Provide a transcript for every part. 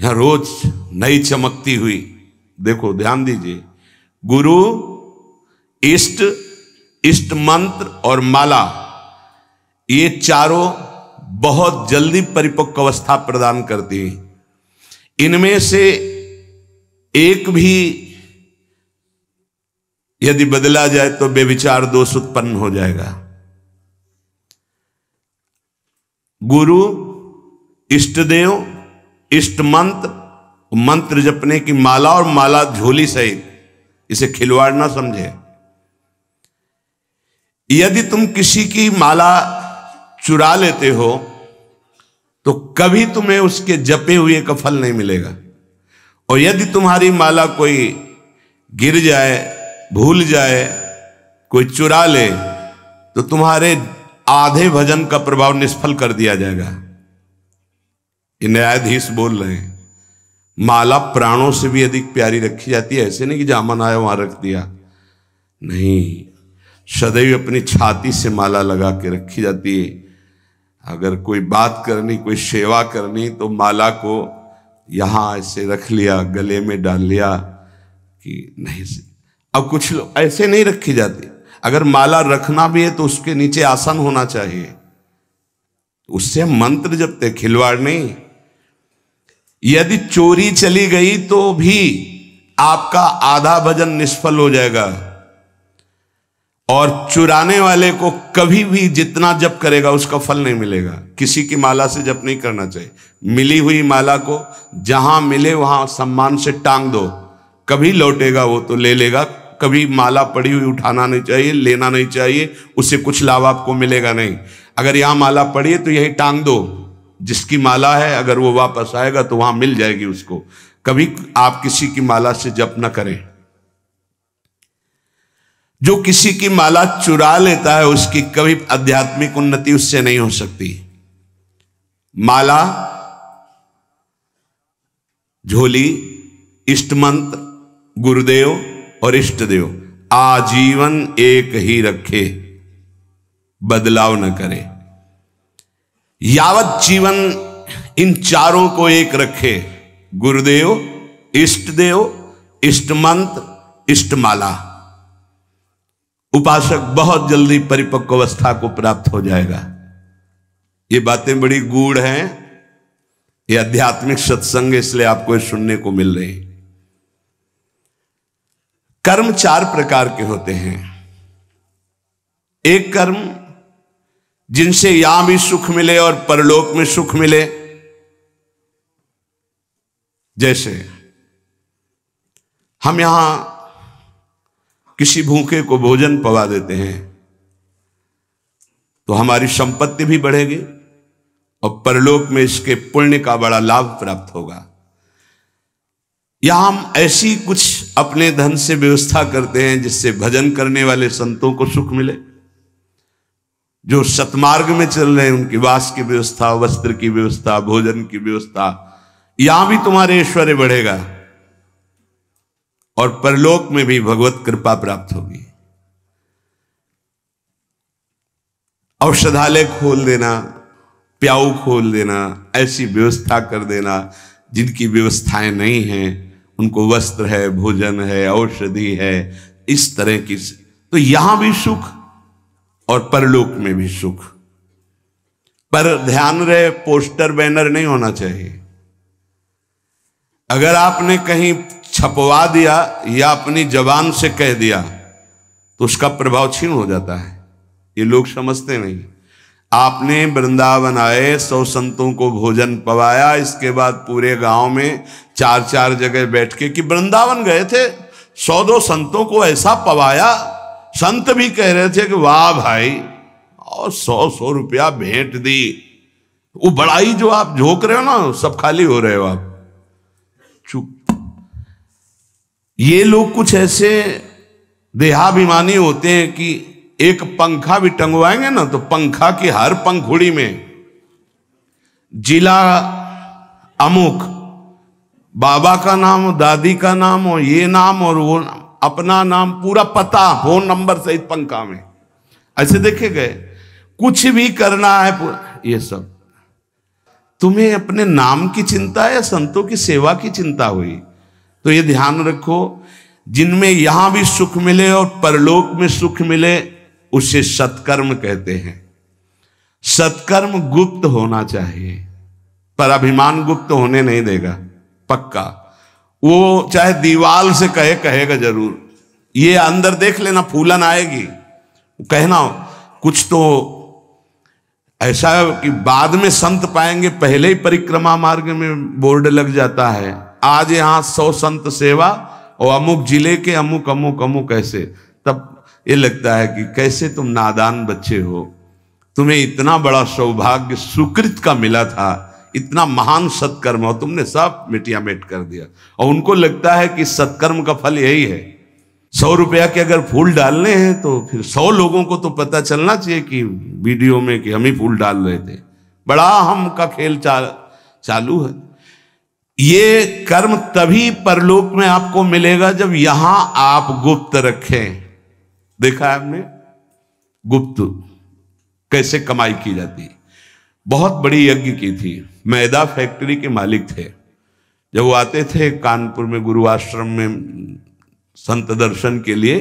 यहां रोज नई चमकती हुई, देखो ध्यान दीजिए, गुरु, इष्ट, इष्ट मंत्र और माला, ये चारों बहुत जल्दी परिपक्व अवस्था प्रदान करती हैं। इनमें से एक भी यदि बदला जाए तो बेविचार दोष उत्पन्न हो जाएगा। गुरु, इष्ट देव, इष्ट मंत्र, मंत्र जपने की माला और माला झोली सहित, इसे खिलवाड़ ना समझे। यदि तुम किसी की माला चुरा लेते हो तो कभी तुम्हें उसके जपे हुए का फल नहीं मिलेगा। और यदि तुम्हारी माला कोई गिर जाए, भूल जाए, कोई चुरा ले, तो तुम्हारे आधे भजन का प्रभाव निष्फल कर दिया जाएगा। ये न्यायाधीश बोल रहे हैं। माला प्राणों से भी अधिक प्यारी रखी जाती है। ऐसे नहीं कि जहां मन आया वहां रख दिया, नहीं, सदैव अपनी छाती से माला लगा के रखी जाती है। अगर कोई बात करनी, कोई सेवा करनी, तो माला को यहां ऐसे रख लिया, गले में डाल लिया कि नहीं से। अब कुछ लोग ऐसे नहीं रखी जाती। अगर माला रखना भी है तो उसके नीचे आसन होना चाहिए, उससे हम मंत्र जपते, खिलवाड़ नहीं। यदि चोरी चली गई तो भी आपका आधा भजन निष्फल हो जाएगा। और चुराने वाले को कभी भी जितना जप करेगा उसका फल नहीं मिलेगा। किसी की माला से जप नहीं करना चाहिए। मिली हुई माला को जहां मिले वहां सम्मान से टांग दो, कभी लौटेगा वो तो ले लेगा। कभी माला पड़ी हुई उठाना नहीं चाहिए, लेना नहीं चाहिए, उससे कुछ लाभ आपको मिलेगा नहीं। अगर यहां माला पड़ी है तो यही टांग दो, जिसकी माला है अगर वो वापस आएगा तो वहां मिल जाएगी उसको। कभी आप किसी की माला से जप न करें। जो किसी की माला चुरा लेता है उसकी कभी आध्यात्मिक उन्नति उससे नहीं हो सकती। माला, झोली, इष्ट मंत्र, गुरुदेव और इष्ट देव आजीवन एक ही रखे, बदलाव न करे। यावत जीवन इन चारों को एक रखे, गुरुदेव, इष्ट देव, इष्ट मंत्र, इष्ट माला, उपासक बहुत जल्दी परिपक्व अवस्था को प्राप्त हो जाएगा। ये बातें बड़ी गूढ़ हैं, ये आध्यात्मिक सत्संग, इसलिए आपको सुनने को मिल रही। कर्म चार प्रकार के होते हैं। एक कर्म जिनसे यहां भी सुख मिले और परलोक में सुख मिले, जैसे हम यहां किसी भूखे को भोजन पवा देते हैं तो हमारी संपत्ति भी बढ़ेगी और परलोक में इसके पुण्य का बड़ा लाभ प्राप्त होगा। या हम ऐसी कुछ अपने धन से व्यवस्था करते हैं जिससे भजन करने वाले संतों को सुख मिले। जो सतमार्ग में चल रहे हैं उनकी वास की व्यवस्था, वस्त्र की व्यवस्था, भोजन की व्यवस्था, यहां भी तुम्हारे ऐश्वर्य बढ़ेगा और परलोक में भी भगवत कृपा प्राप्त होगी। औषधालय खोल देना, प्याऊ खोल देना, ऐसी व्यवस्था कर देना जिनकी व्यवस्थाएं नहीं हैं, उनको वस्त्र है, भोजन है, औषधि है, इस तरह की, तो यहां भी सुख और परलोक में भी सुख। पर ध्यान रहे, पोस्टर बैनर नहीं होना चाहिए। अगर आपने कहीं छपवा दिया या अपनी जबान से कह दिया तो उसका प्रभाव क्षीण हो जाता है। ये लोग समझते नहीं। आपने वृंदावन आए, 100 संतों को भोजन पवाया, इसके बाद पूरे गांव में 4-4 जगह बैठ के कि वृंदावन गए थे, 100-2 संतों को ऐसा पवाया, संत भी कह रहे थे कि वाह भाई, और 100-100 रुपया भेंट दी। वो बड़ाई जो आप झोंक रहे हो ना, सब खाली हो रहे हो आप। चुप। ये लोग कुछ ऐसे देहाभिमानी होते हैं कि एक पंखा भी टंगवाएंगे ना तो पंखा की हर पंखुड़ी में जिला अमुक, बाबा का नाम, दादी का नाम और ये नाम और वो नाम, अपना नाम, पूरा पता, फोन नंबर सहित पंखा में ऐसे देखे गए। कुछ भी करना है पूरा ये सब। तुम्हें अपने नाम की चिंता या संतों की सेवा की चिंता हुई? तो ये ध्यान रखो, जिनमें यहां भी सुख मिले और परलोक में सुख मिले उसे सत्कर्म कहते हैं। सत्कर्म गुप्त होना चाहिए, पर अभिमान गुप्त होने नहीं देगा, पक्का। वो चाहे दीवाल से कहेगा जरूर। ये अंदर देख लेना, फूलन आएगी, कहना कुछ तो ऐसा कि बाद में संत पाएंगे, पहले ही परिक्रमा मार्ग में बोर्ड लग जाता है, आज यहां 100 संत सेवा और अमुक जिले के अमुक अमुक अमुक ऐसे। तब ये लगता है कि कैसे तुम नादान बच्चे हो, तुम्हें इतना बड़ा सौभाग्य सुकृत का मिला था, इतना महान सत्कर्म, और तुमने सब मिटिया मेट कर दिया। और उनको लगता है कि सत्कर्म का फल यही है। 100 रुपया के अगर फूल डालने हैं तो फिर 100 लोगों को तो पता चलना चाहिए कि वीडियो में कि हम ही फूल डाल रहे थे। बड़ा हम का खेल चालू है। ये कर्म तभी परलोक में आपको मिलेगा जब यहां आप गुप्त रखें। देखा है आपने गुप्त कैसे कमाई की जाती। बहुत बड़ी यज्ञ की थी, मैदा फैक्ट्री के मालिक थे। जब वो आते थे कानपुर में गुरु आश्रम में संत दर्शन के लिए,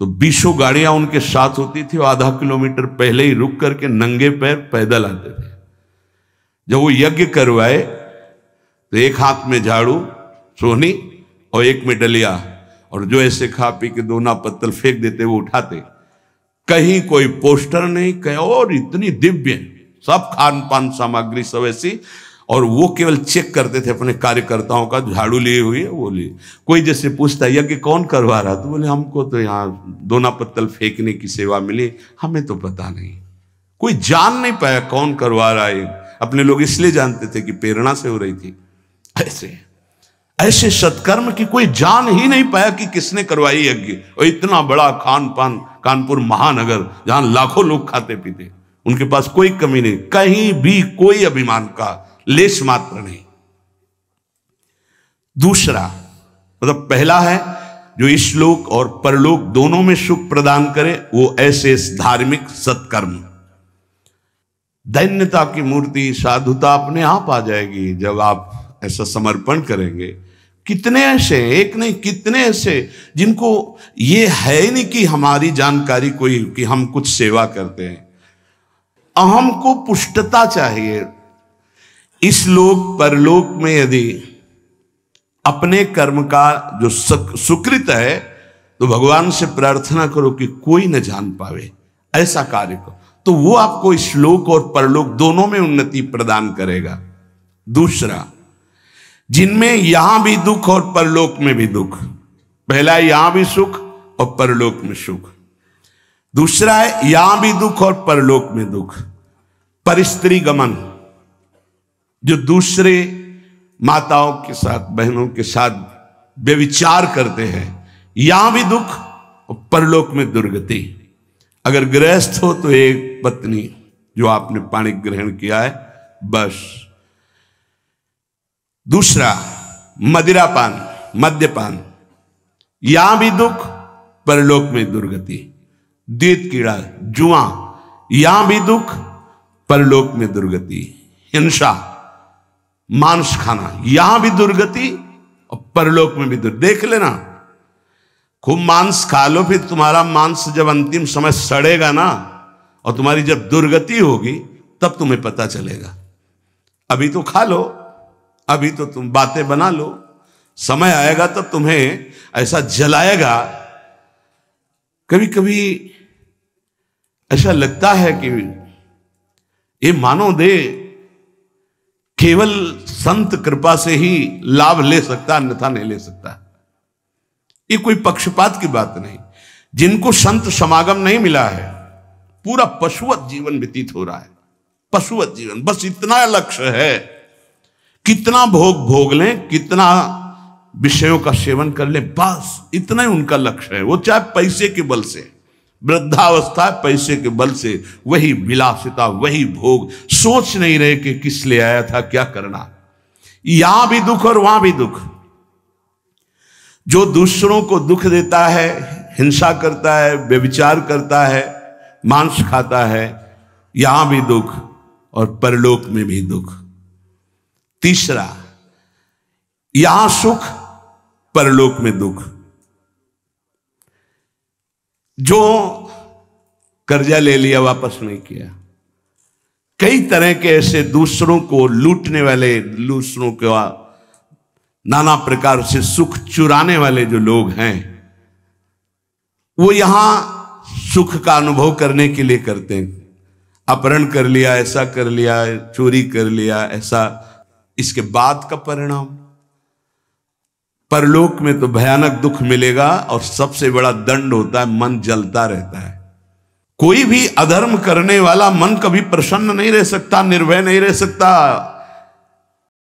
तो 20 गाड़ियां उनके साथ होती थी और आधा किलोमीटर पहले ही रुक करके नंगे पैर पैदल आते थे। जब वो यज्ञ करवाए तो एक हाथ में झाड़ू सोहनी और एक में डलिया, और जो ऐसे खा पी के दोना पत्तल फेंक देते वो उठाते। कहीं कोई पोस्टर नहीं, कहीं और इतनी दिव्य सब खान पान सामग्री सब ऐसी, और वो केवल चेक करते थे अपने कार्यकर्ताओं का, झाड़ू लिए हुए वो लिए। कोई जैसे पूछता यज्ञ कौन करवा रहा, तो बोले हमको तो यहाँ दोना पत्तल फेंकने की सेवा मिली, हमें तो पता नहीं। कोई जान नहीं पाया कौन करवा रहा है। अपने लोग इसलिए जानते थे कि प्रेरणा से हो रही थी। ऐसे सत्कर्म की कोई जान ही नहीं पाया कि किसने करवाई यज्ञ। और इतना बड़ा खान पान कानपुर महानगर जहां लाखों लोग खाते पीते, उनके पास कोई कमी नहीं, कहीं भी कोई अभिमान का लेश मात्र नहीं। दूसरा मतलब पहला है जो इस लोक और परलोक दोनों में सुख प्रदान करे, वो ऐसे धार्मिक सत्कर्म। दैन्यता की मूर्ति साधुता अपने आप आ जाएगी जब आप ऐसा समर्पण करेंगे। कितने ऐसे, एक नहीं कितने ऐसे जिनको ये है ही नहीं कि हमारी जानकारी कोई कि हम कुछ सेवा करते हैं। अहम को पुष्टता चाहिए। इस लोक परलोक में यदि अपने कर्म का जो सुकृत है तो भगवान से प्रार्थना करो कि कोई न जान पावे, ऐसा कार्य करो, तो वो आपको इस लोक और परलोक दोनों में उन्नति प्रदान करेगा। दूसरा, जिनमें यहां भी दुख और परलोक में भी दुख। पहला है यहां भी सुख और परलोक में सुख। दूसरा है यहां भी दुख और परलोक में दुख। परिस्त्री गमन, जो दूसरे माताओं के साथ बहनों के साथ व्यभिचार करते हैं, यहां भी दुख और परलोक में दुर्गति। अगर गृहस्थ हो तो एक पत्नी जो आपने पाणी ग्रहण किया है, बस। दूसरा मदिरापान मद्यपान, यहां भी दुख परलोक में दुर्गति। द्वैत कीड़ा जुआ, यहां भी दुख परलोक में दुर्गति। हिंसा मांस खाना, यहां भी दुर्गति और परलोक में भी दुर्गति। देख लेना, खूब मांस खा लो, फिर तुम्हारा मांस जब अंतिम समय सड़ेगा ना और तुम्हारी जब दुर्गति होगी तब तुम्हें पता चलेगा। अभी तो खा लो, अभी तो तुम बातें बना लो, समय आएगा तब तुम्हें ऐसा जलाएगा। कभी कभी ऐसा लगता है कि ये मानव देह केवल संत कृपा से ही लाभ ले सकता, अन्यथा नहीं ले सकता। ये कोई पक्षपात की बात नहीं। जिनको संत समागम नहीं मिला है, पूरा पशुवत जीवन व्यतीत हो रहा है। पशुवत जीवन, बस इतना लक्ष्य है, कितना भोग भोग लें, कितना विषयों का सेवन कर लें, बस इतना ही उनका लक्ष्य है। वो चाहे पैसे के बल से, वृद्धावस्था पैसे के बल से, वही विलासिता, वही भोग, सोच नहीं रहे कि किस लिए आया था, क्या करना। यहां भी दुख और वहां भी दुख। जो दूसरों को दुख देता है, हिंसा करता है, व्यभिचार करता है, मांस खाता है, यहां भी दुख और परलोक में भी दुख। तीसरा, यहां सुख परलोक में दुख। जो कर्जा ले लिया वापस नहीं किया, कई तरह के ऐसे दूसरों को लूटने वाले, दूसरों के नाना प्रकार से सुख चुराने वाले जो लोग हैं, वो यहां सुख का अनुभव करने के लिए करते हैं। अपहरण कर लिया, ऐसा कर लिया, चोरी कर लिया, ऐसा, इसके बाद का परिणाम परलोक में तो भयानक दुख मिलेगा। और सबसे बड़ा दंड होता है, मन जलता रहता है। कोई भी अधर्म करने वाला मन कभी प्रसन्न नहीं रह सकता, निर्भय नहीं रह सकता।